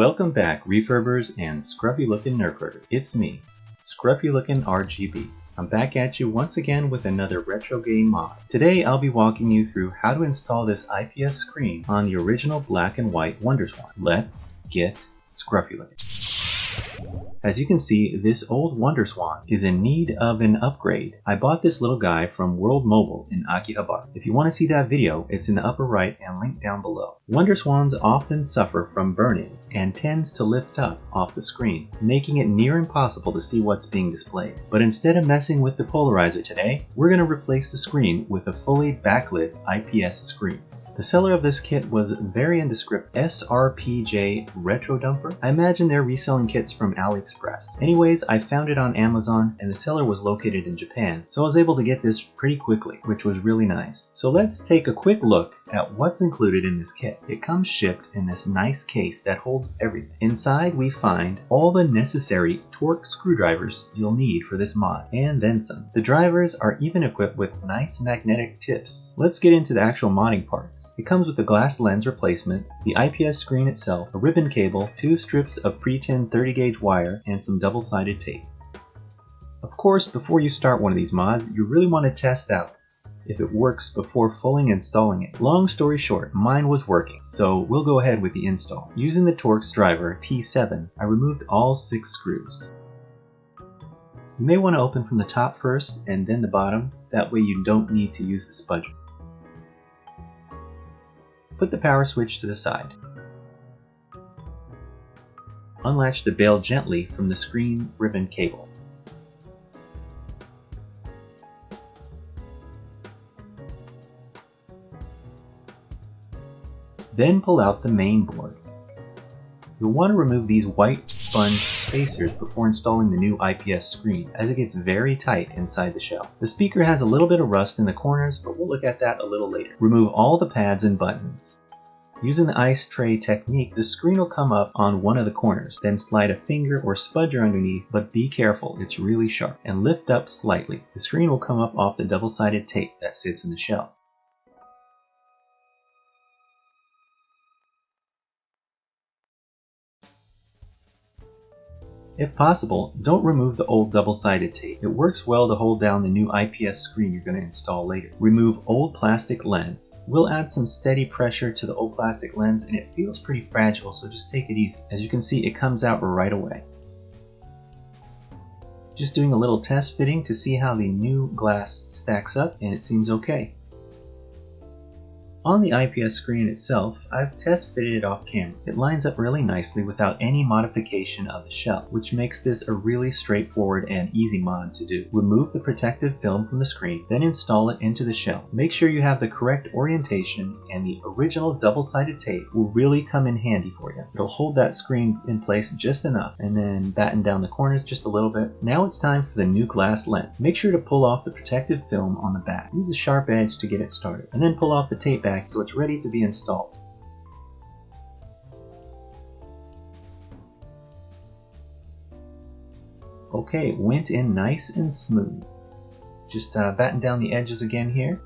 Welcome back, refurbers and scruffy looking nerdfurters. It's me, Scruffy Lookin RGB. I'm back at you once again with another retro game mod. Today I'll be walking you through how to install this IPS screen on the original black and white Wonderswan. Let's get scruffy looking. As you can see, this old Wonderswan is in need of an upgrade. I bought this little guy from World Mobile in Akihabara. If you want to see that video, it's in the upper right and linked down below. Wonderswans often suffer from burn-in and tends to lift up off the screen, making it near impossible to see what's being displayed. But instead of messing with the polarizer today, we're going to replace the screen with a fully backlit IPS screen. The seller of this kit was very indescript SRPJ Retro Dumper. I imagine they're reselling kits from AliExpress. Anyways, I found it on Amazon and the seller was located in Japan, so I was able to get this pretty quickly, which was really nice. So let's take a quick look at what's included in this kit. It comes shipped in this nice case that holds everything. Inside we find all the necessary torx screwdrivers you'll need for this mod, and then some. The drivers are even equipped with nice magnetic tips. Let's get into the actual modding parts. It comes with a glass lens replacement, the IPS screen itself, a ribbon cable, 2 strips of pre-tin 30 gauge wire, and some double-sided tape. Of course, before you start one of these mods, you really want to test out if it works before fully installing it. Long story short, mine was working, so we'll go ahead with the install. Using the Torx driver T7, I removed all 6 screws. You may want to open from the top first and then the bottom, that way you don't need to use the spudger. Put the power switch to the side. Unlatch the bail gently from the screen ribbon cable. Then pull out the main board. You'll want to remove these white sponge spacers before installing the new IPS screen, as it gets very tight inside the shell. The speaker has a little bit of rust in the corners, but we'll look at that a little later. Remove all the pads and buttons. Using the ice tray technique, the screen will come up on one of the corners, then slide a finger or spudger underneath, but be careful, it's really sharp, and lift up slightly. The screen will come up off the double-sided tape that sits in the shell. If possible, don't remove the old double-sided tape. It works well to hold down the new IPS screen you're going to install later. Remove old plastic lens. We'll add some steady pressure to the old plastic lens and it feels pretty fragile, so just take it easy. As you can see, it comes out right away. Just doing a little test fitting to see how the new glass stacks up, and it seems okay. On the IPS screen itself, I've test fitted it off camera. It lines up really nicely without any modification of the shell, which makes this a really straightforward and easy mod to do. Remove the protective film from the screen, then install it into the shell. Make sure you have the correct orientation, and the original double-sided tape will really come in handy for you. It'll hold that screen in place just enough, and then batten down the corners just a little bit. Now it's time for the new glass lens. Make sure to pull off the protective film on the back. Use a sharp edge to get it started, and then pull off the tape back so it's ready to be installed. Okay, it went in nice and smooth. Just batten down the edges again here.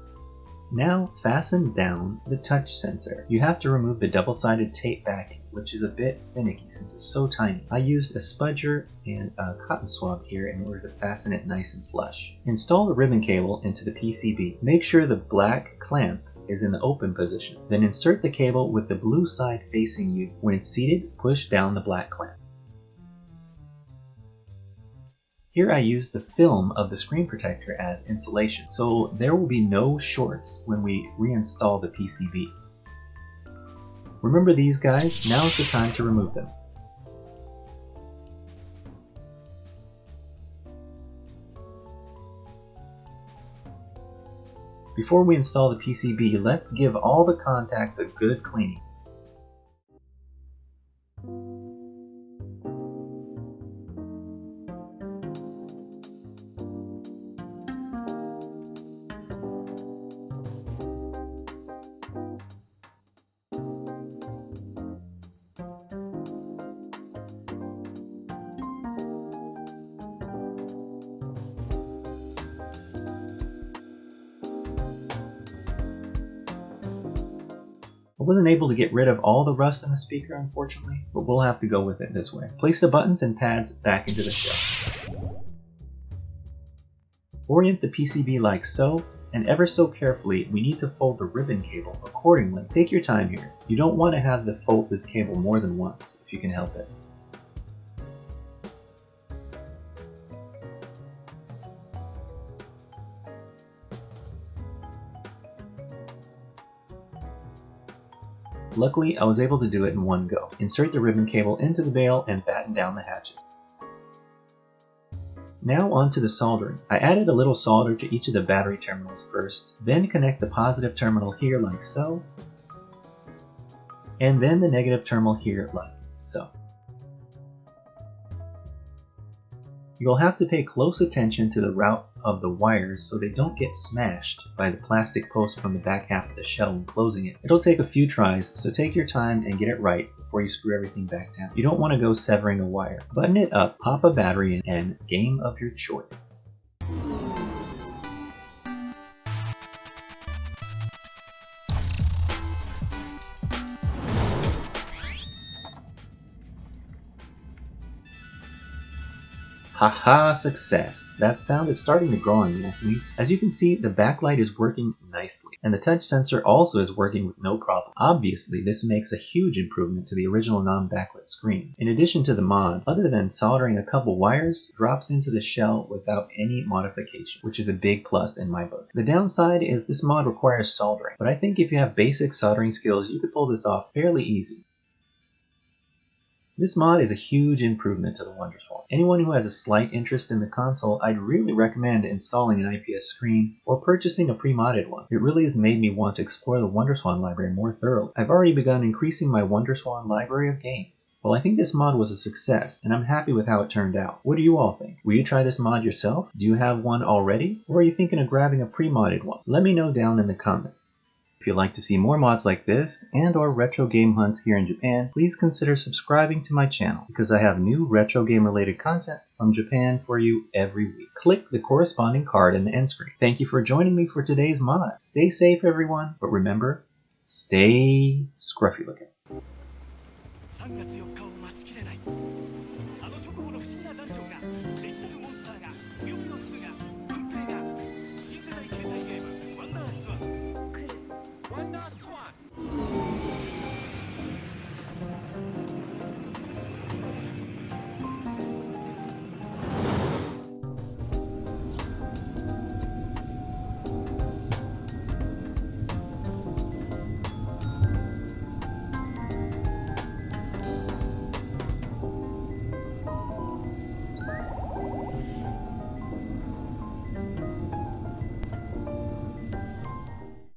Now fasten down the touch sensor. You have to remove the double-sided tape backing, which is a bit finicky since it's so tiny. I used a spudger and a cotton swab here in order to fasten it nice and flush. Install the ribbon cable into the PCB. Make sure the black clamp is in the open position. Then insert the cable with the blue side facing you. When it's seated, push down the black clamp. Here I use the film of the screen protector as insulation, so there will be no shorts when we reinstall the PCB. Remember these guys? Now is the time to remove them. Before we install the PCB, let's give all the contacts a good cleaning. I wasn't able to get rid of all the rust in the speaker, unfortunately, but we'll have to go with it this way. Place the buttons and pads back into the shell. Orient the PCB like so, and ever so carefully, we need to fold the ribbon cable accordingly. Take your time here. You don't want to have to fold this cable more than once, if you can help it. Luckily, I was able to do it in one go. Insert the ribbon cable into the bail and batten down the hatches. Now onto the soldering. I added a little solder to each of the battery terminals first, then connect the positive terminal here like so, and then the negative terminal here like so. You'll have to pay close attention to the route of the wires so they don't get smashed by the plastic post from the back half of the shell when closing it. It'll take a few tries, so take your time and get it right before you screw everything back down. You don't want to go severing a wire. Button it up, pop a battery in, and game of your choice. Haha, success! That sound is starting to grow on me. As you can see, the backlight is working nicely, and the touch sensor also is working with no problem. Obviously, this makes a huge improvement to the original non-backlit screen. In addition to the mod, other than soldering a couple wires, drops into the shell without any modification, which is a big plus in my book. The downside is this mod requires soldering, but I think if you have basic soldering skills, you could pull this off fairly easy. This mod is a huge improvement to the Wonderswan. Anyone who has a slight interest in the console, I'd really recommend installing an IPS screen or purchasing a pre-modded one. It really has made me want to explore the Wonderswan library more thoroughly. I've already begun increasing my Wonderswan library of games. Well, I think this mod was a success, and I'm happy with how it turned out. What do you all think? Will you try this mod yourself? Do you have one already? Or are you thinking of grabbing a pre-modded one? Let me know down in the comments. If you'd like to see more mods like this and or retro game hunts here in Japan, please consider subscribing to my channel because I have new retro game related content from Japan for you every week. Click the corresponding card in the end screen. Thank you for joining me for today's mod. Stay safe everyone, but remember, stay scruffy looking.